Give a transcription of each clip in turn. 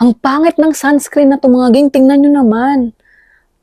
Ang pangit ng sunscreen na 'to mga ging, tingnan niyo naman.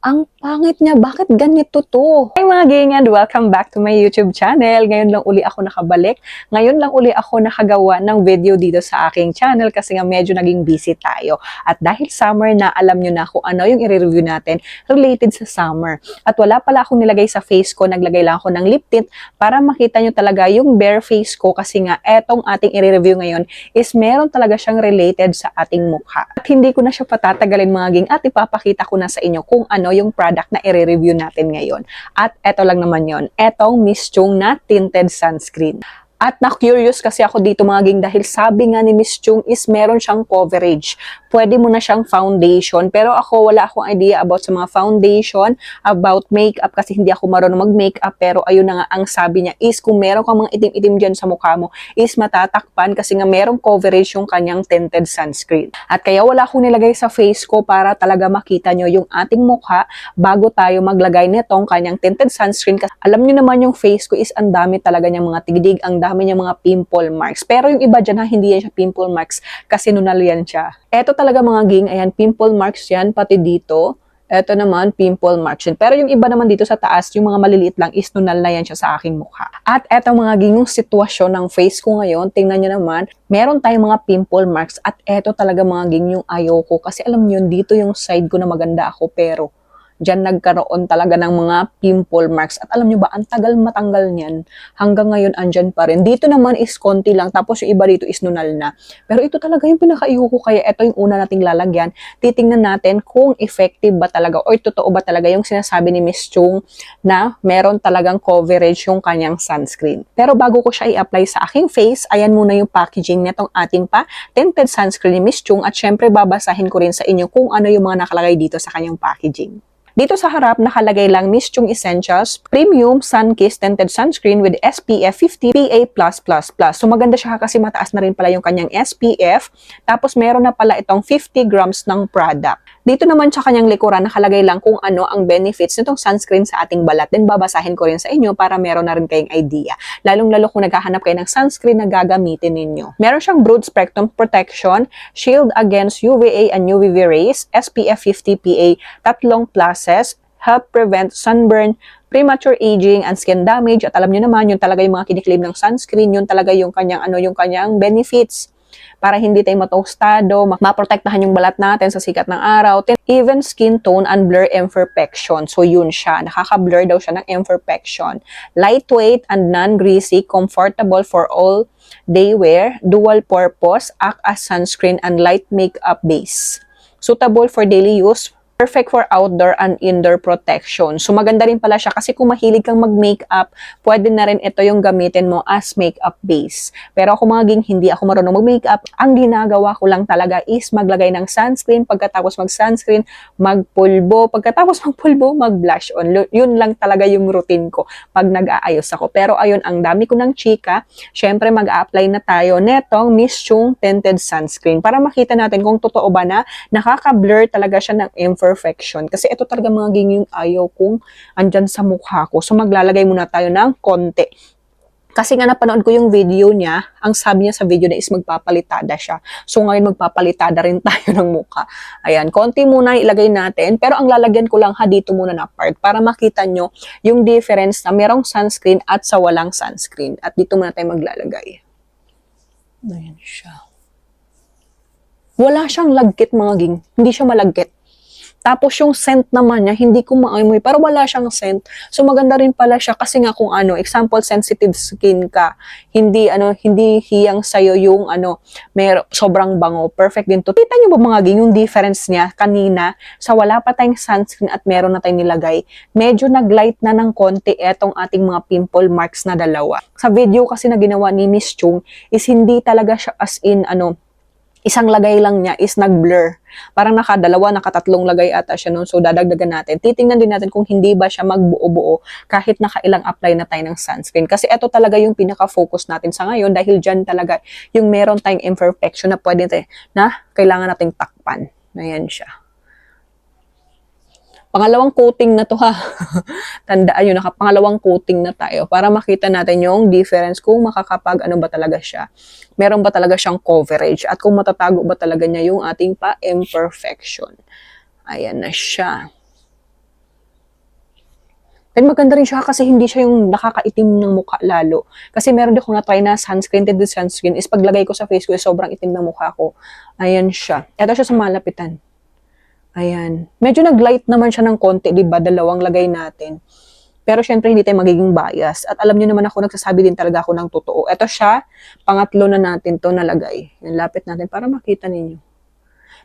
Ang pangit niya, bakit ganito 'to? Hey mga ging and welcome back to my YouTube channel. Ngayon lang uli ako nakabalik. Ngayon lang uli ako nakagawa ng video dito sa aking channel kasi nga medyo naging busy tayo. At dahil summer na, alam niyo na kung ano yung i-review natin related sa summer. At wala pala akong nilagay sa face ko, naglagay lang ako ng lip tint para makita niyo talaga yung bare face ko kasi nga etong ating i-review ngayon is meron talaga siyang related sa ating mukha. At hindi ko na siya patatagalin mga ging at ipapakita ko na sa inyo kung ano yung product na i-review natin ngayon. At eto lang naman yon, etong Miss Chung na tinted sunscreen. At na-curious kasi ako dito mga ging dahil sabi nga ni Miss Chung is meron siyang coverage. Pwede mo na siyang foundation. Pero ako wala akong idea about sa mga foundation, about makeup kasi hindi ako marunong mag-makeup. Pero ayun na nga ang sabi niya is kung meron kang mga itim-itim dyan sa mukha mo is matatakpan kasi nga merong coverage yung kanyang tinted sunscreen. At kaya wala akong nilagay sa face ko para talaga makita nyo yung ating mukha bago tayo maglagay nitong kanyang tinted sunscreen. Kasi alam nyo naman yung face ko is ang dami talaga niyang mga tigdig, ang dami niya mga pimple marks. Pero yung iba dyan ha, hindi yan siya pimple marks kasi nunal yan siya. Eto talaga mga ging, ayan, pimple marks yan, pati dito. Eto naman, pimple marks yan. Pero yung iba naman dito sa taas, yung mga maliliit lang, is nunal na yan siya sa aking mukha. At eto mga ging, yung sitwasyon ng face ko ngayon, tingnan nyo naman, meron tayong mga pimple marks. At eto talaga mga ging, yung ayoko. Kasi alam nyo, dito yung side ko na maganda ako, pero diyan nagkaroon talaga ng mga pimple marks. At alam nyo ba, ang tagal matanggal niyan. Hanggang ngayon, andyan pa rin. Dito naman is konti lang, tapos yung iba dito is nunal na. Pero ito talaga yung pinaka-ayoko, kaya ito yung una nating lalagyan. Titingnan natin kung effective ba talaga or totoo ba talaga yung sinasabi ni Miss Chung na meron talagang coverage yung kanyang sunscreen. Pero bago ko siya i-apply sa aking face, ayan muna yung packaging nitong ating tinted sunscreen ni Miss Chung. At syempre, babasahin ko rin sa inyo kung ano yung mga nakalagay dito sa kanyang packaging. Dito sa harap, nakalagay lang Miss Chung Essentials Premium Sun Kiss Tinted Sunscreen with SPF 50 PA+++. So maganda siya kasi mataas na rin pala yung kanyang SPF. Tapos meron na pala itong 50 grams ng product. Dito naman sa kanyang likuran, nakalagay lang kung ano ang benefits nitong sunscreen sa ating balat. Then babasahin ko rin sa inyo para meron na rin kayong idea. Lalong-lalo kung naghahanap kayo ng sunscreen na gagamitin ninyo. Meron siyang broad spectrum protection, shield against UVA and UVB rays, SPF 50 PA, tatlong pluses, help prevent sunburn, premature aging, and skin damage. At alam nyo naman, yun talaga yung mga kiniklaim ng sunscreen, yun talaga yung kanyang, yung kanyang benefits. Para hindi tayo matostado, maprotektahan yung balat natin sa sikat ng araw. Even skin tone and blur imperfection. So yun siya, nakaka-blur daw siya ng imperfection. Lightweight and non-greasy, comfortable for all day wear, dual purpose, act as sunscreen and light makeup base. Suitable for daily use, perfect for outdoor and indoor protection. So maganda rin pala siya kasi kung mahilig kang mag-makeup, pwede na rin ito yung gamitin mo as makeup base. Pero ako mga ging, hindi ako marunong mag-makeup. Ang ginagawa ko lang talaga is maglagay ng sunscreen, pagkatapos mag-sunscreen, magpulbo, pagkatapos magpulbo, mag-blush on. Yun lang talaga yung routine ko pag nag-aayos ako. Pero ayun, ang dami ko ng chika. Syempre mag-a-apply na tayo netong Miss Chung Tinted Sunscreen para makita natin kung totoo ba na nakaka-blur talaga siya ng imperfection. Kasi ito talaga mga ging yung ayaw kung andyan sa mukha ko. So maglalagay muna tayo ng konti. Kasi nga napanood ko yung video niya, ang sabi niya sa video na is magpapalitada siya. So ngayon magpapalitada rin tayo ng mukha. Ayan, konti muna ilagay natin. Pero ang lalagyan ko lang dito muna na part para makita nyo yung difference na merong sunscreen at sa walang sunscreen. At dito muna tayo maglalagay. Ayan siya. Wala siyang lagkit mga ging. Hindi siya malagkit. Tapos yung scent naman niya, hindi ko maamoy, pero wala siyang scent. So maganda rin pala siya kasi nga kung example sensitive skin ka, hindi hiyang sa'yo yung sobrang bango. Perfect din to. Kita niyo ba mga ging yung difference niya kanina sa wala pa tayong sunscreen at meron na tayong nilagay. Medyo naglight na ng konti etong ating mga pimple marks na dalawa. Sa video kasi na ginawa ni Miss Chung is hindi talaga siya as in isang lagay lang niya is nag-blur. Parang nakatatlong lagay ata siya noon. So, dadagdagan natin. Titingnan din natin kung hindi ba siya magbuo-buo kahit nakailang apply na tayo ng sunscreen. Kasi ito talaga yung pinaka-focus natin sa ngayon dahil dyan talaga yung meron tayong imperfection na pwede na kailangan nating takpan. Ayan siya. Pangalawang coating na to ha. Tandaan nyo, nakapangalawang coating na tayo para makita natin yung difference kung makakapag ano ba talaga siya. Meron ba talaga siyang coverage at kung matatago ba talaga niya yung ating pa-imperfection. Ayan na siya. And maganda rin siya kasi hindi siya yung nakakaitim ng mukha lalo. Kasi meron din akong na-try na sunscreen, tinted sunscreen is paglagay ko sa face ko is sobrang itim ng mukha ko. Ayan siya. Ito siya sa malapitan. Ayan. Medyo nag-light naman siya ng konti, di ba? Dalawang lagay natin. Pero syempre, hindi tayo magiging bias. At alam niyo naman ako, nagsasabi din talaga ako ng totoo. Ito siya, pangatlo na natin to nalagay. Yan, lapit natin para makita ninyo.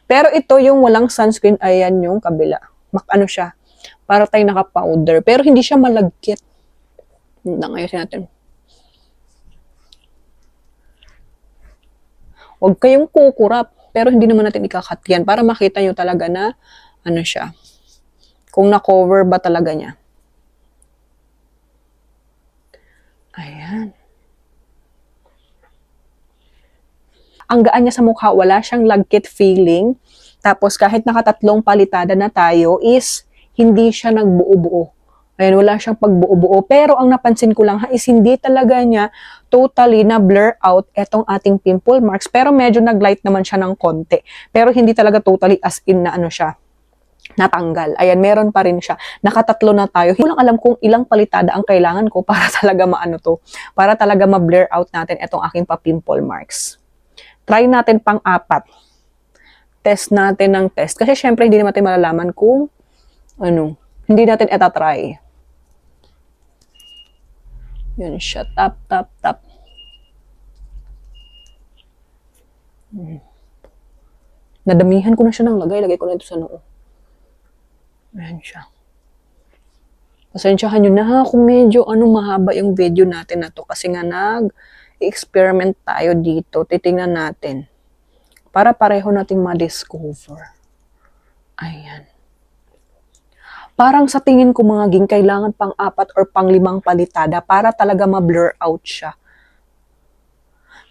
Pero ito, yung walang sunscreen, ayan yung kabila. Ano siya? Para tayo naka-powder. Pero hindi siya malagkit. Ngayon natin. Huwag kayong kukurap. Pero hindi naman natin ikakat yan para makita nyo talaga na ano siya. Kung na-cover ba talaga niya. Ayan. Ang gaan niya sa mukha, wala siyang lagkit feeling. Tapos kahit nakatatlong palitada na tayo is hindi siya nagbuo-buo. Ayan, wala siyang pagbuo-buo. Pero ang napansin ko lang ha, is hindi talaga niya totally na blur out etong ating pimple marks. Pero medyo nag-light naman siya ng konti. Pero hindi talaga totally as in na ano siya, natanggal. Ayan, meron pa rin siya. Nakatatlo na tayo. Hindi ko lang alam kung ilang palitada ang kailangan ko para talaga maano to. Para talaga ma-blur out natin etong aking pa-pimple marks. Try natin pang-apat. Test natin ng test. Kasi syempre hindi naman tayo malalaman kung ano, hindi natin etatry. Yun siya. Tap, tap, tap. Nadamihan ko na siya ng lagay. Lagay ko na ito sa noo. Ayan siya. Pasensyahan nyo na ha kung medyo mahaba yung video natin na to. Kasi nga nag-experiment tayo dito. Titingnan natin. Para pareho nating ma-discover. Ayan. Parang sa tingin ko mga ging, kailangan pang-4 or pang-5 palitada para talaga ma-blur out siya.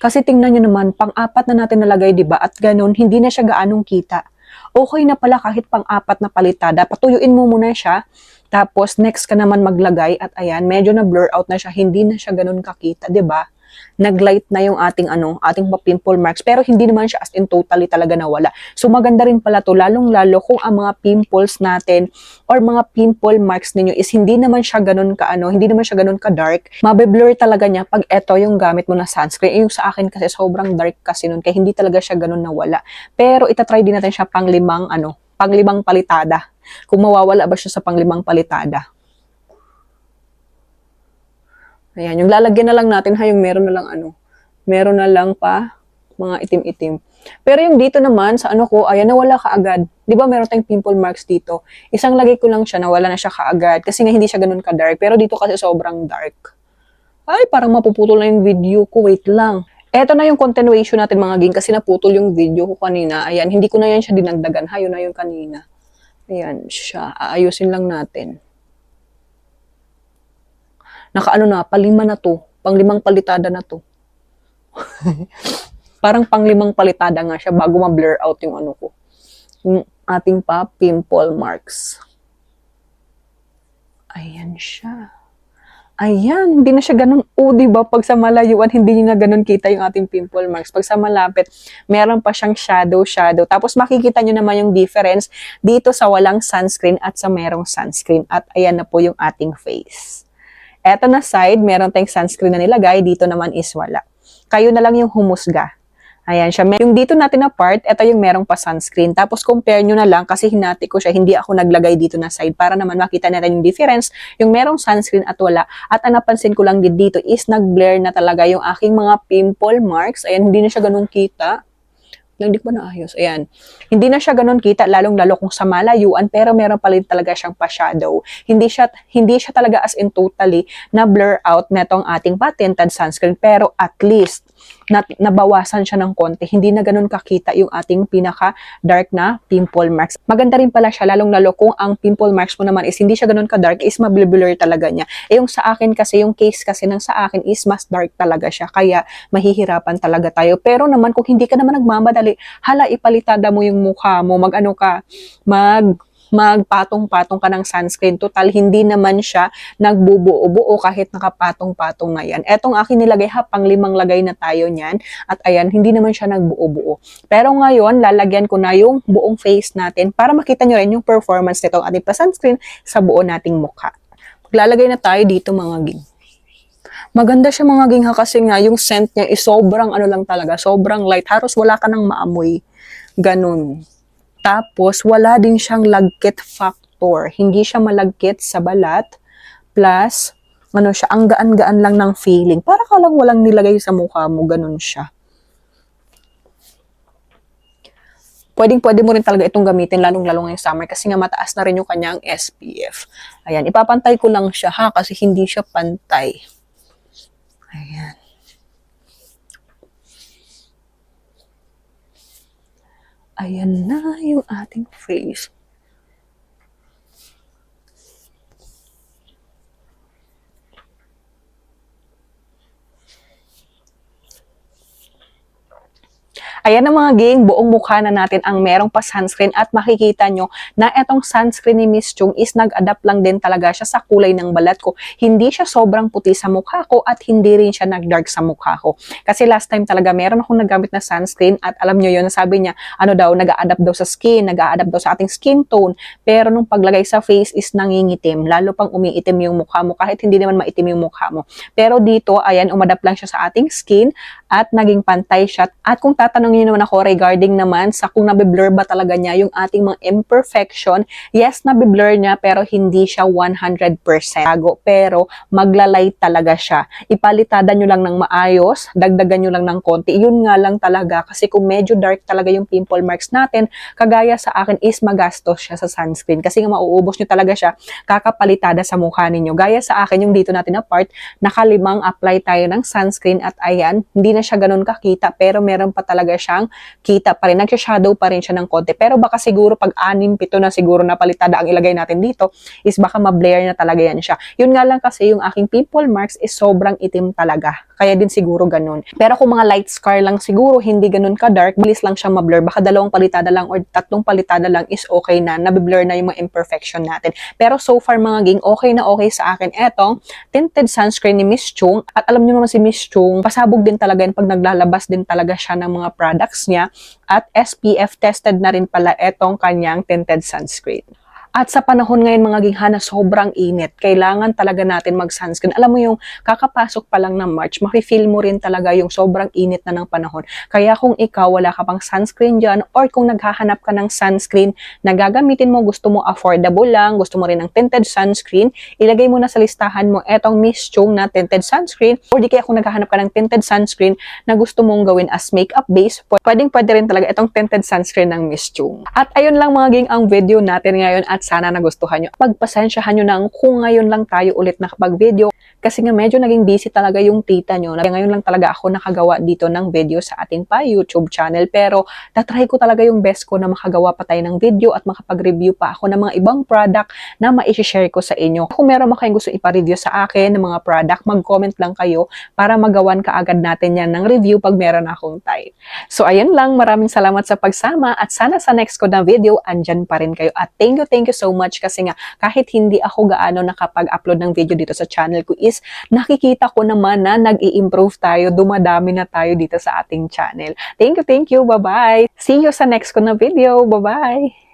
Kasi tingnan nyo naman, pang-4 na natin nalagay, diba? At ganun, hindi na siya gaanong kita. Okay na pala kahit pang-4 na palitada. Patuyuin mo muna siya. Tapos, next ka naman maglagay. At ayan, medyo na-blur out na siya. Hindi na siya ganun kakita, diba? Nag-light na yung ating pimple marks, pero hindi naman siya as in totally talaga nawala. So maganda rin pala to, lalong-lalo kung ang mga pimples natin or mga pimple marks ninyo is hindi naman siya ganun hindi naman siya ganun ka-dark. Mabe-blur talaga niya pag eto yung gamit mo na sunscreen. Yung sa akin kasi sobrang dark kasi nun, kaya hindi talaga siya ganun nawala. Pero itatry din natin siya pang-5 palitada. Kung mawawala ba siya sa pang-5 palitada. Ayan, yung lalagyan na lang natin ha, yung meron na lang meron na lang pa mga itim-itim. Pero yung dito naman sa ko, ayan, nawala kaagad. Di ba meron tayong pimple marks dito? Isang lagay ko lang siya, nawala na siya kaagad kasi nga hindi siya ganun ka-dark. Pero dito kasi sobrang dark. Ay, parang mapuputol na yung video ko. Wait lang. Eto na yung continuation natin mga ging kasi naputol yung video ko kanina. Ayan, hindi ko na yan siya dinagdagan ha, yun na yung kanina. Ayan siya, aayusin lang natin. Naka pa-5 na to. Pang-5 palitada na to. Parang pang-5 palitada nga siya bago ma-blur out yung ko. Yung ating pimple marks. Ayan siya. Ayan, hindi na siya ganun. Diba? Pag sa malayuan, hindi niyo na ganun kita yung ating pimple marks. Pag sa malapit, meron pa siyang shadow. Tapos makikita niyo naman yung difference dito sa walang sunscreen at sa merong sunscreen. At ayan na po yung ating face. Eto na side, meron tayong sunscreen na nilagay. Dito naman is wala. Kayo na lang yung humusga. Ayan siya. Yung dito natin na part, ito yung merong pa sunscreen. Tapos compare nyo na lang kasi hinati ko siya. Hindi ako naglagay dito na side para naman makita natin yung difference. Yung merong sunscreen at wala. At ang napansin ko lang dito is nag-blur na talaga yung aking mga pimple marks. Ayan, hindi na siya ganun kita. Hindi ko ba naayos? Ayan. Hindi na siya ganun kita, lalong-lalo kung sa malayuan, pero meron pa rin talaga siyang pa-shadow. Hindi siya talaga as in totally na blur out netong ating patented sunscreen, pero at least nabawasan siya ng konti. Hindi na ganun kakita yung ating pinaka-dark na pimple marks. Maganda rin pala siya, lalong-lalo kung ang pimple marks mo naman is hindi siya ganun ka-dark, is mablur talaga niya. Yung sa akin kasi, yung case kasi ng sa akin is mas dark talaga siya. Kaya mahihirapan talaga tayo. Pero naman kung hindi ka naman nagmamadali, hala ipalitada mo yung mukha mo, magpatong-patong ka ng sunscreen. Total, hindi naman siya nagbubuo-buo kahit nakapatong-patong na yan. Etong akin nilagay ha, pang 5 lagay na tayo niyan. At ayan, hindi naman siya nagbuo-buo. Pero ngayon, lalagyan ko na yung buong face natin para makita nyo rin yung performance nito ating pa-sunscreen sa buo nating mukha. Maglalagay na tayo dito mga ging. Maganda siya mga ging ha, kasi nga yung scent niya is sobrang ano lang talaga, sobrang light. Halos wala ka nang maamoy. Ganun. Tapos, wala din siyang lagkit factor. Hindi siya malagkit sa balat. Plus, ano siya, ang gaan-gaan lang ng feeling. Para ka lang walang nilagay sa mukha mo, ganun siya. Pwedeng-pwede mo rin talaga itong gamitin, lalong-lalo ngayong summer, kasi nga mataas na rin yung kanyang SPF. Ayan, ipapantay ko lang siya ha, kasi hindi siya pantay. Ayan. Ayan na yung ating face. Ayan na mga gang, buong mukha na natin ang merong pa sunscreen at makikita nyo na etong sunscreen ni Miss Chung is nag-adapt lang din talaga siya sa kulay ng balat ko. Hindi siya sobrang puti sa mukha ko at hindi rin siya nag-dark sa mukha ko. Kasi last time talaga meron akong nagamit na sunscreen at alam nyo yun, sabi niya, ano daw, nag-a-adapt daw sa skin, nag-a-adapt daw sa ating skin tone. Pero nung paglagay sa face is nangingitim, lalo pang umiitim yung mukha mo kahit hindi naman maitim yung mukha mo. Pero dito, ayan, umadapt lang siya sa ating skin at naging pantay siya. At kung tatanungin niyo naman ako regarding naman sa kung nabiblur ba talaga niya yung ating mga imperfection, yes, nabiblur niya pero hindi siya 100% tago. Pero maglalay talaga siya. Ipalitada nyo lang ng maayos, dagdagan nyo lang ng konti. Yun nga lang talaga kasi kung medyo dark talaga yung pimple marks natin, kagaya sa akin is magastos siya sa sunscreen. Kasi nga mauubos nyo talaga siya kakapalitada sa mukha ninyo. Gaya sa akin yung dito natin na part, nakalimang apply tayo ng sunscreen at ayan, hindi na siya ganun kakita pero meron pa talaga siyang kita pa rin. Nagsha-shadow pa rin siya ng konti. Pero baka siguro pag 6-7 na siguro na palitada ang ilagay natin dito is baka ma-blare na talaga yan siya. Yun nga lang kasi yung aking pimple marks is sobrang itim talaga. Kaya din siguro ganun. Pero kung mga light scar lang siguro, hindi ganun ka-dark, bilis lang siya ma-blur. Baka 2 palitada lang or 3 palitada lang is okay na. Nabiblur na yung mga imperfection natin. Pero so far mga ging, okay na okay sa akin etong tinted sunscreen ni Miss Chung. At alam niyo naman si Miss Chung, pasabog din talaga yun pag naglalabas din talaga siya ng mga products niya. At SPF tested na rin pala etong kanyang tinted sunscreen. At sa panahon ngayon mga gingha na sobrang init, kailangan talaga natin mag-sunscreen. Alam mo yung kakapasok pa lang ng March, mafe-feel mo rin talaga yung sobrang init na ng panahon. Kaya kung ikaw wala ka pang sunscreen dyan or kung naghahanap ka ng sunscreen na gagamitin mo, gusto mo affordable lang, gusto mo rin ng tinted sunscreen, ilagay mo na sa listahan mo etong Miss Chung na tinted sunscreen or di kaya kung naghahanap ka ng tinted sunscreen na gusto mong gawin as makeup base, pwedeng-pwede rin talaga etong tinted sunscreen ng Miss Chung. At ayun lang mga ging ang video natin ngayon at sana nagustuhan nyo. Pagpasensyahan nyo nang kung ngayon lang tayo ulit nakapag-video kasi nga medyo naging busy talaga yung tita nyo. Ngayon lang talaga ako nakagawa dito ng video sa ating pa YouTube channel pero tatry ko talaga yung best ko na makagawa pa tayo ng video at makapag-review pa ako ng mga ibang product na ma-share ko sa inyo. Kung meron man kayong gusto ipa-review sa akin ng mga product, mag-comment lang kayo para magawan kaagad natin yan ng review pag meron akong time. So ayun lang, maraming salamat sa pagsama at sana sa next ko na video, andyan pa rin kayo. At thank you so much kasi nga kahit hindi ako gaano nakapag-upload ng video dito sa channel ko is nakikita ko naman na nag-i-improve tayo, dumadami na tayo dito sa ating channel. Thank you, bye-bye! See you sa next ko na video, bye-bye!